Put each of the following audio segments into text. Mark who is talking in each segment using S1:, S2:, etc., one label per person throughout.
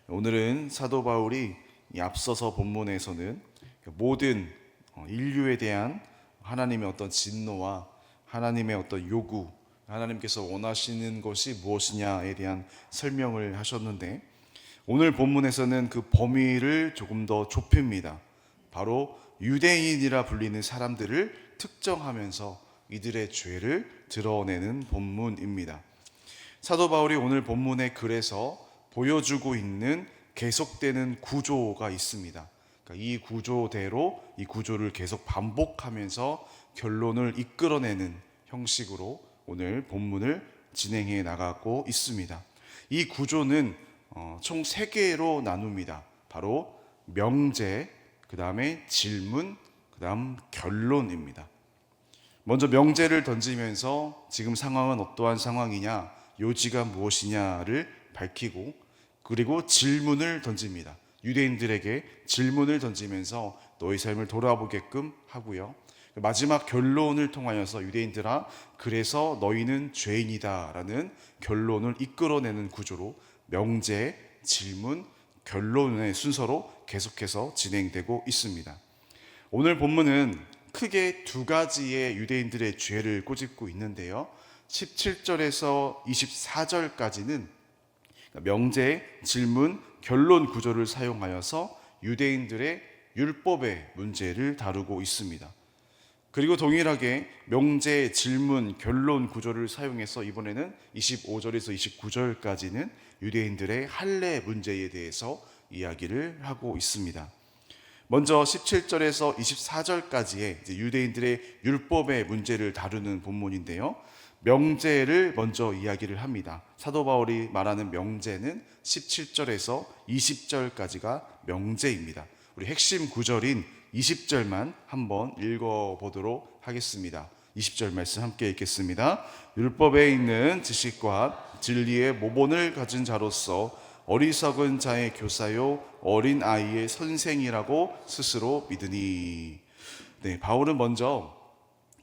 S1: 오늘은 사도 바울이 이 앞서서 본문에서는 모든 인류에 대한 하나님의 어떤 진노와 하나님의 어떤 요구, 하나님께서 원하시는 것이 무엇이냐에 대한 설명을 하셨는데, 오늘 본문에서는 그 범위를 조금 더 좁힙니다. 바로 유대인이라 불리는 사람들을 특정하면서 이들의 죄를 드러내는 본문입니다. 사도 바울이 오늘 본문의 글에서 보여주고 있는 계속되는 구조가 있습니다. 그러니까 이 구조대로 이 구조를 계속 반복하면서 결론을 이끌어내는 형식으로 오늘 본문을 진행해 나가고 있습니다. 이 구조는 총 3개로 나눕니다. 바로 명제, 그 다음에 질문, 그 다음 결론입니다. 먼저 명제를 던지면서 지금 상황은 어떠한 상황이냐, 요지가 무엇이냐를 밝히고, 그리고 질문을 던집니다. 유대인들에게 질문을 던지면서 너희 삶을 돌아보게끔 하고요. 마지막 결론을 통하여서 유대인들아, 그래서 너희는 죄인이다 라는 결론을 이끌어내는 구조로 명제, 질문, 결론의 순서로 계속해서 진행되고 있습니다. 오늘 본문은 크게 2가지의 유대인들의 죄를 꼬집고 있는데요. 17절에서 24절까지는 명제, 질문, 결론 구조를 사용하여서 유대인들의 율법의 문제를 다루고 있습니다. 그리고 동일하게 명제, 질문, 결론 구조를 사용해서 이번에는 25절에서 29절까지는 유대인들의 할례 문제에 대해서 이야기를 하고 있습니다. 먼저 17절에서 24절까지의 유대인들의 율법의 문제를 다루는 본문인데요. 명제를 먼저 이야기를 합니다. 사도 바울이 말하는 명제는 17절에서 20절까지가 명제입니다. 우리 핵심 구절인 20절만 한번 읽어보도록 하겠습니다. 20절 말씀 함께 읽겠습니다. 율법에 있는 지식과 진리의 모본을 가진 자로서 어리석은 자의 교사요 어린 아이의 선생이라고 스스로 믿으니. 네, 바울은 먼저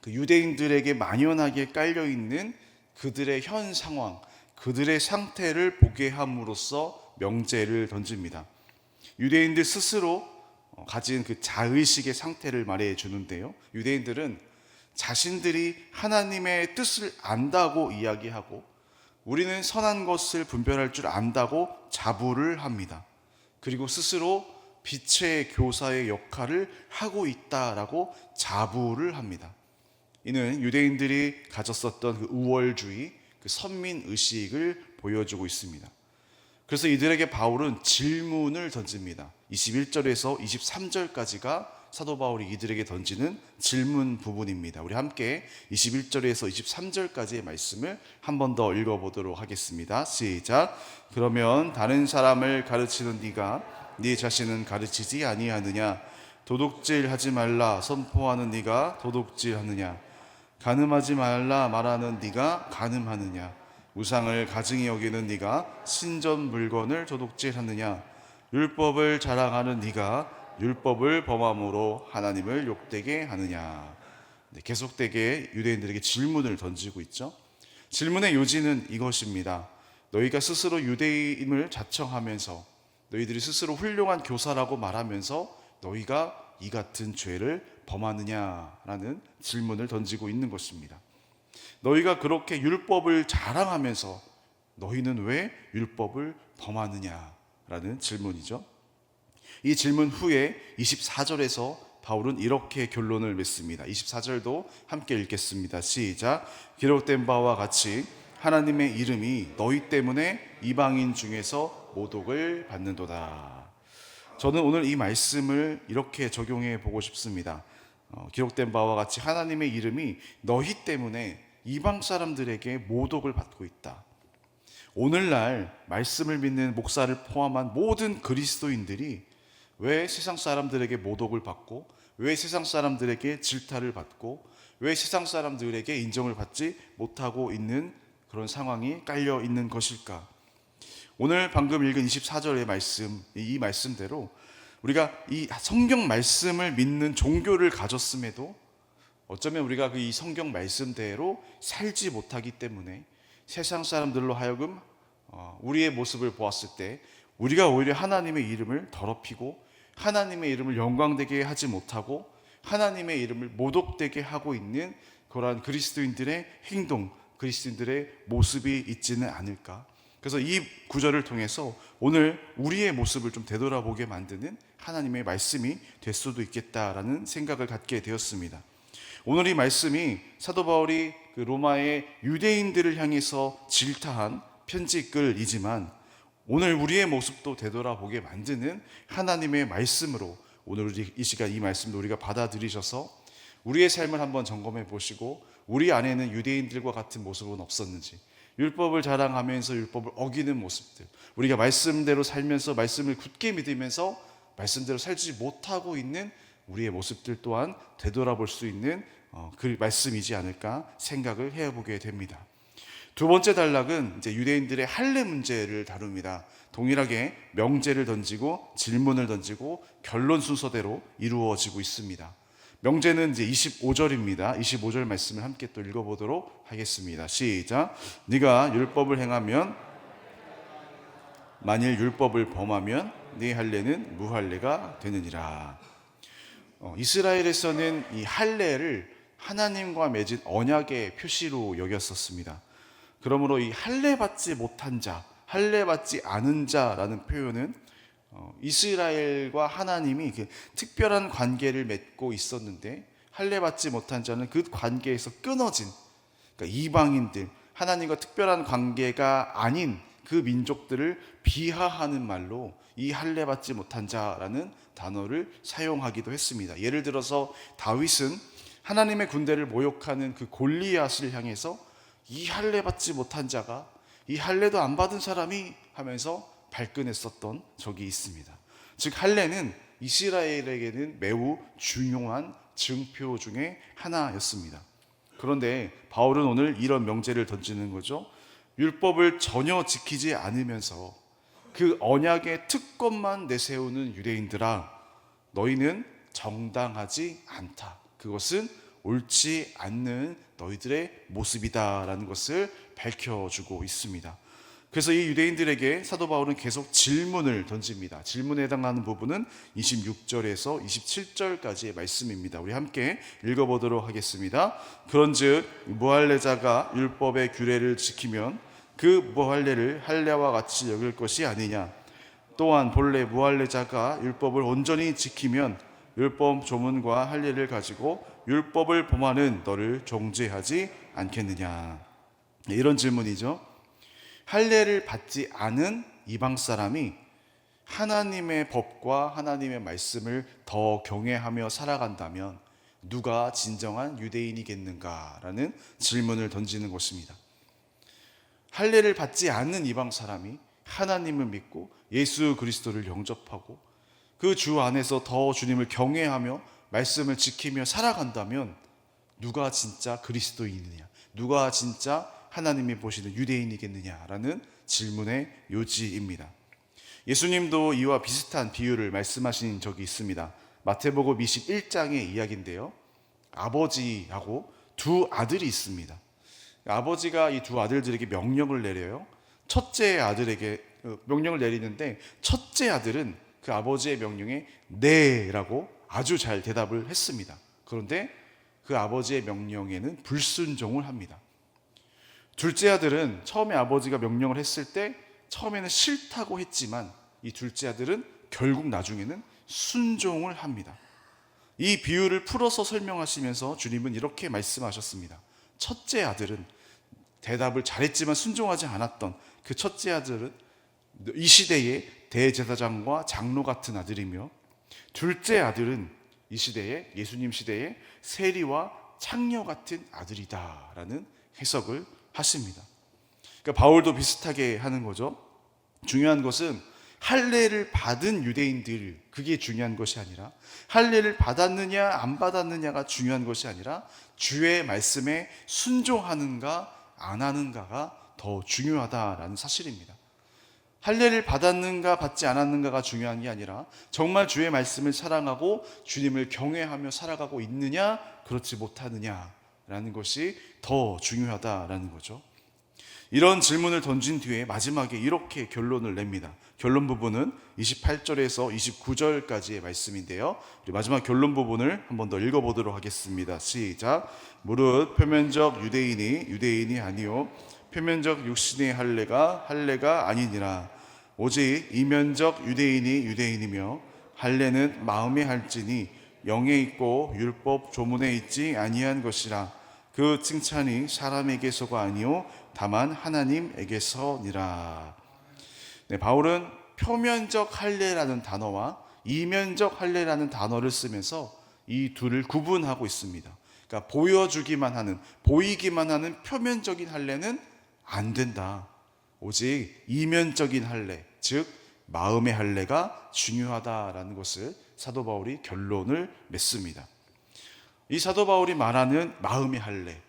S1: 그 유대인들에게 만연하게 깔려있는 그들의 현 상황, 그들의 상태를 보게 함으로써 명제를 던집니다. 유대인들 스스로 가진 그 자의식의 상태를 말해 주는데요. 유대인들은 자신들이 하나님의 뜻을 안다고 이야기하고, 우리는 선한 것을 분별할 줄 안다고 자부를 합니다. 그리고 스스로 빛의 교사의 역할을 하고 있다라고 자부를 합니다. 이는 유대인들이 가졌었던 그 우월주의, 그 선민의식을 보여주고 있습니다. 그래서 이들에게 바울은 질문을 던집니다. 21절에서 23절까지가 사도 바울이 이들에게 던지는 질문 부분입니다. 우리 함께 21절에서 23절까지의 말씀을 한 번 더 읽어보도록 하겠습니다. 시작. 그러면 다른 사람을 가르치는 네가 네 자신은 가르치지 아니하느냐? 도둑질하지 말라 선포하는 네가 도둑질하느냐? 간음하지 말라 말하는 네가 간음하느냐? 우상을 가증히 여기는 네가 신전 물건을 도둑질하느냐? 율법을 자랑하는 네가 율법을 범함으로 하나님을 욕되게 하느냐? 네, 계속되게 유대인들에게 질문을 던지고 있죠. 질문의 요지는 이것입니다. 너희가 스스로 유대인임을 자청하면서, 너희들이 스스로 훌륭한 교사라고 말하면서 너희가 이 같은 죄를 범하느냐라는 질문을 던지고 있는 것입니다. 너희가 그렇게 율법을 자랑하면서 너희는 왜 율법을 범하느냐라는 질문이죠. 이 질문 후에 24절에서 바울은 이렇게 결론을 맺습니다. 24절도 함께 읽겠습니다. 시작. 기록된 바와 같이 하나님의 이름이 너희 때문에 이방인 중에서 모독을 받는도다. 저는 오늘 이 말씀을 이렇게 적용해 보고 싶습니다. 기록된 바와 같이 하나님의 이름이 너희 때문에 이방 사람들에게 모독을 받고 있다. 오늘날 말씀을 믿는 목사를 포함한 모든 그리스도인들이 왜 세상 사람들에게 모독을 받고, 왜 세상 사람들에게 질타를 받고, 왜 세상 사람들에게 인정을 받지 못하고 있는 그런 상황이 깔려 있는 것일까? 오늘 방금 읽은 24절의 말씀, 이 말씀대로 우리가 이 성경 말씀을 믿는 종교를 가졌음에도 어쩌면 우리가 이 성경 말씀대로 살지 못하기 때문에 세상 사람들로 하여금 우리의 모습을 보았을 때 우리가 오히려 하나님의 이름을 더럽히고 하나님의 이름을 영광되게 하지 못하고 하나님의 이름을 모독되게 하고 있는 그러한 그리스도인들의 행동, 그리스도인들의 모습이 있지는 않을까. 그래서 이 구절을 통해서 오늘 우리의 모습을 좀 되돌아보게 만드는 하나님의 말씀이 될 수도 있겠다라는 생각을 갖게 되었습니다. 오늘 이 말씀이 사도 바울이 그 로마의 유대인들을 향해서 질타한 편지글이지만 오늘 우리의 모습도 되돌아보게 만드는 하나님의 말씀으로 오늘 이 시간 이 말씀도 우리가 받아들이셔서 우리의 삶을 한번 점검해 보시고 우리 안에는 유대인들과 같은 모습은 없었는지, 율법을 자랑하면서 율법을 어기는 모습들, 우리가 말씀대로 살면서 말씀을 굳게 믿으면서 말씀대로 살지 못하고 있는 우리의 모습들 또한 되돌아볼 수 있는 그 말씀이지 않을까 생각을 해보게 됩니다. 두 번째 단락은 이제 유대인들의 할례 문제를 다룹니다. 동일하게 명제를 던지고 질문을 던지고 결론 순서대로 이루어지고 있습니다. 명제는 이제 25절입니다. 25절 말씀을 함께 또 읽어보도록 하겠습니다. 시작. 네가 율법을 행하면 만일 율법을 범하면 네 할례는 무할례가 되느니라. 이스라엘에서는 이 할례를 하나님과 맺은 언약의 표시로 여겼었습니다. 그러므로 이 할례 받지 못한 자, 할례 받지 않은 자라는 표현은 이스라엘과 하나님이 그 특별한 관계를 맺고 있었는데 할례 받지 못한 자는 그 관계에서 끊어진, 그러니까 이방인들, 하나님과 특별한 관계가 아닌 그 민족들을 비하하는 말로 이 할례 받지 못한 자라는 단어를 사용하기도 했습니다. 예를 들어서 다윗은 하나님의 군대를 모욕하는 그 골리앗을 향해서 이 할례 받지 못한 자가, 이 할례도 안 받은 사람이 하면서 발끈했었던 적이 있습니다. 즉 할례는 이스라엘에게는 매우 중요한 증표 중에 하나였습니다. 그런데 바울은 오늘 이런 명제를 던지는 거죠. 율법을 전혀 지키지 않으면서 그 언약의 특권만 내세우는 유대인들아, 너희는 정당하지 않다. 그것은 옳지 않는 너희들의 모습이다라는 것을 밝혀주고 있습니다. 그래서 이 유대인들에게 사도 바울은 계속 질문을 던집니다. 질문에 해당하는 부분은 26절에서 27절까지의 말씀입니다. 우리 함께 읽어보도록 하겠습니다. 그런즉 무할례자가 율법의 규례를 지키면 그 무할례를 할례와 같이 여길 것이 아니냐. 또한 본래 무할례자가 율법을 온전히 지키면 율법 조문과 할례를 가지고 율법을 범하는 너를 정죄하지 않겠느냐. 이런 질문이죠. 할례를 받지 않은 이방 사람이 하나님의 법과 하나님의 말씀을 더 경외하며 살아간다면 누가 진정한 유대인이겠는가라는 질문을 던지는 것입니다. 할례를 받지 않는 이방 사람이 하나님을 믿고 예수 그리스도를 영접하고 그 주 안에서 더 주님을 경외하며 말씀을 지키며 살아간다면 누가 진짜 그리스도인이냐, 누가 진짜 하나님이 보시는 유대인이겠느냐라는 질문의 요지입니다. 예수님도 이와 비슷한 비유를 말씀하신 적이 있습니다. 마태복음 21장의 이야기인데요. 아버지하고 두 아들이 있습니다. 아버지가 이 두 아들들에게 명령을 내려요. 첫째 아들에게 명령을 내리는데 첫째 아들은 그 아버지의 명령에 네라고 아주 잘 대답을 했습니다. 그런데 그 아버지의 명령에는 불순종을 합니다. 둘째 아들은 처음에 아버지가 명령을 했을 때 처음에는 싫다고 했지만 이 둘째 아들은 결국 나중에는 순종을 합니다. 이 비유를 풀어서 설명하시면서 주님은 이렇게 말씀하셨습니다. 첫째 아들은 대답을 잘했지만 순종하지 않았던 그 첫째 아들은 이 시대의 대제사장과 장로 같은 아들이며 둘째 아들은 이 시대의 예수님 시대의 세리와 창녀 같은 아들이다라는 해석을 하십니다. 그러니까 바울도 비슷하게 하는 거죠. 중요한 것은 할례를 받은 유대인들, 그게 중요한 것이 아니라 할례를 받았느냐 안 받았느냐가 중요한 것이 아니라 주의 말씀에 순종하는가 안 하는가가 더 중요하다라는 사실입니다. 할례를 받았는가 받지 않았는가가 중요한 게 아니라 정말 주의 말씀을 사랑하고 주님을 경외하며 살아가고 있느냐 그렇지 못하느냐라는 것이 더 중요하다라는 거죠. 이런 질문을 던진 뒤에 마지막에 이렇게 결론을 냅니다. 결론 부분은 28절에서 29절까지의 말씀인데요. 우리 마지막 결론 부분을 한 번 더 읽어보도록 하겠습니다. 시작. 무릇 표면적 유대인이 아니요 표면적 육신의 할례가 아니니라. 오직 이면적 유대인이며 할례는 마음에 할지니 영에 있고 율법 조문에 있지 아니한 것이라. 그 칭찬이 사람에게서가 아니요 다만 하나님에게서니라. 네, 바울은 표면적 할례라는 단어와 이면적 할례라는 단어를 쓰면서 이 둘을 구분하고 있습니다. 그러니까 보이기만 하는 표면적인 할례는 안 된다. 오직 이면적인 할례, 즉 마음의 할례가 중요하다라는 것을 사도 바울이 결론을 맺습니다. 이 사도 바울이 말하는 마음의 할례,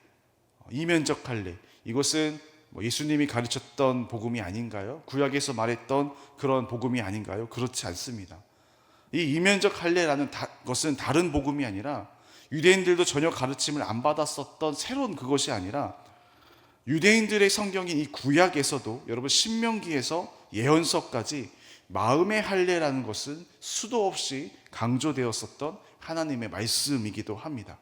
S1: 이면적 할례, 이것은 예수님이 가르쳤던 복음이 아닌가요? 구약에서 말했던 그런 복음이 아닌가요? 그렇지 않습니다. 이 이면적 할례라는 것은 다른 복음이 아니라 유대인들도 전혀 가르침을 안 받았었던 새로운 그것이 아니라 유대인들의 성경인 이 구약에서도 여러분 신명기에서 예언서까지 마음의 할례라는 것은 수도 없이 강조되었었던 하나님의 말씀이기도 합니다.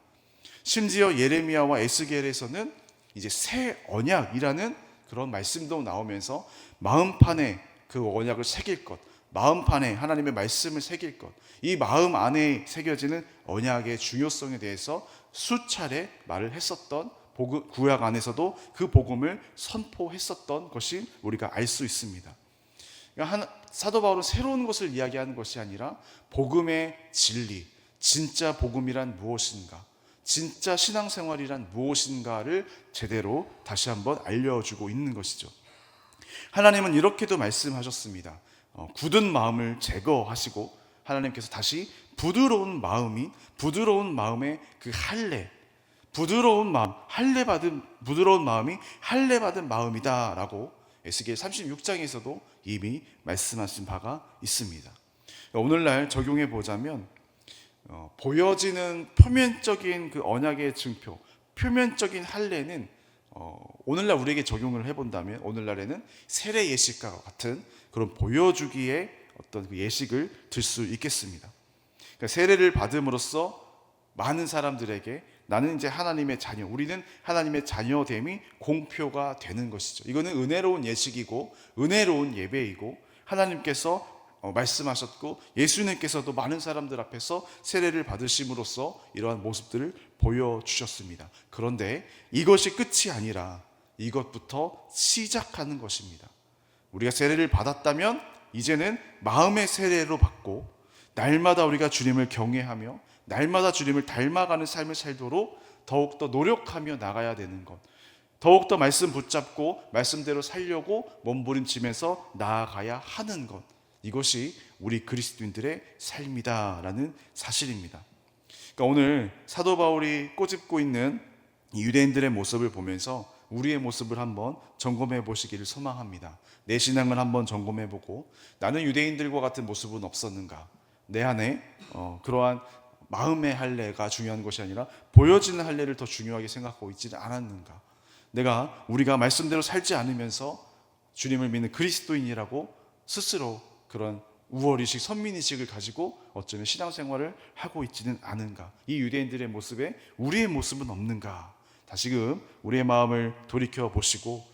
S1: 심지어 예레미야와 에스겔에서는 이제 새 언약이라는 그런 말씀도 나오면서 마음판에 그 언약을 새길 것, 마음판에 하나님의 말씀을 새길 것, 이 마음 안에 새겨지는 언약의 중요성에 대해서 수차례 말을 했었던 구약 안에서도 그 복음을 선포했었던 것이 우리가 알 수 있습니다. 그러니까 사도 바울은 새로운 것을 이야기하는 것이 아니라 복음의 진리, 진짜 복음이란 무엇인가, 진짜 신앙생활이란 무엇인가를 제대로 다시 한번 알려주고 있는 것이죠. 하나님은 이렇게도 말씀하셨습니다. 굳은 마음을 제거하시고 하나님께서 다시 부드러운 마음의 그 부드러운 마음이 할례받은 마음이다라고 에스겔 36장에서도 이미 말씀하신 바가 있습니다. 오늘날 적용해 보자면 보여지는 표면적인 그 언약의 증표, 표면적인 할례는 오늘날 우리에게 적용을 해본다면 오늘날에는 세례 예식과 같은 그런 보여주기의 어떤 그 예식을 들 수 있겠습니다. 그러니까 세례를 받음으로써 많은 사람들에게 나는 이제 하나님의 자녀, 우리는 하나님의 자녀됨이 공표가 되는 것이죠. 이거는 은혜로운 예식이고 은혜로운 예배이고 하나님께서 말씀하셨고 예수님께서도 많은 사람들 앞에서 세례를 받으심으로써 이러한 모습들을 보여주셨습니다. 그런데 이것이 끝이 아니라 이것부터 시작하는 것입니다. 우리가 세례를 받았다면 이제는 마음의 세례로 받고 날마다 우리가 주님을 경외하며 날마다 주님을 닮아가는 삶을 살도록 더욱더 노력하며 나가야 되는 것, 더욱더 말씀 붙잡고 말씀대로 살려고 몸부림치면서 나아가야 하는 것, 이것이 우리 그리스도인들의 삶이다라는 사실입니다. 그러니까 오늘 사도 바울이 꼬집고 있는 유대인들의 모습을 보면서 우리의 모습을 한번 점검해 보시기를 소망합니다. 내 신앙을 한번 점검해 보고 나는 유대인들과 같은 모습은 없었는가? 내 안에 그러한 마음의 할례가 중요한 것이 아니라 보여지는 할례를 더 중요하게 생각하고 있지는 않았는가? 우리가 말씀대로 살지 않으면서 주님을 믿는 그리스도인이라고 스스로 그런 우월의식, 선민의식을 가지고 어쩌면 신앙생활을 하고 있지는 않은가? 이 유대인들의 모습에 우리의 모습은 없는가? 다시금 우리의 마음을 돌이켜 보시고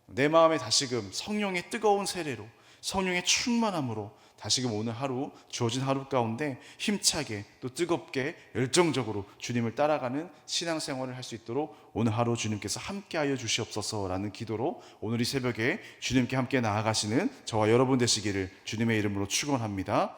S1: 내 마음에 다시금 성령의 뜨거운 세례로, 성령의 충만함으로 다시금 오늘 하루 주어진 하루 가운데 힘차게 또 뜨겁게 열정적으로 주님을 따라가는 신앙생활을 할 수 있도록 오늘 하루 주님께서 함께하여 주시옵소서라는 기도로 오늘 이 새벽에 주님께 함께 나아가시는 저와 여러분 되시기를 주님의 이름으로 축원합니다.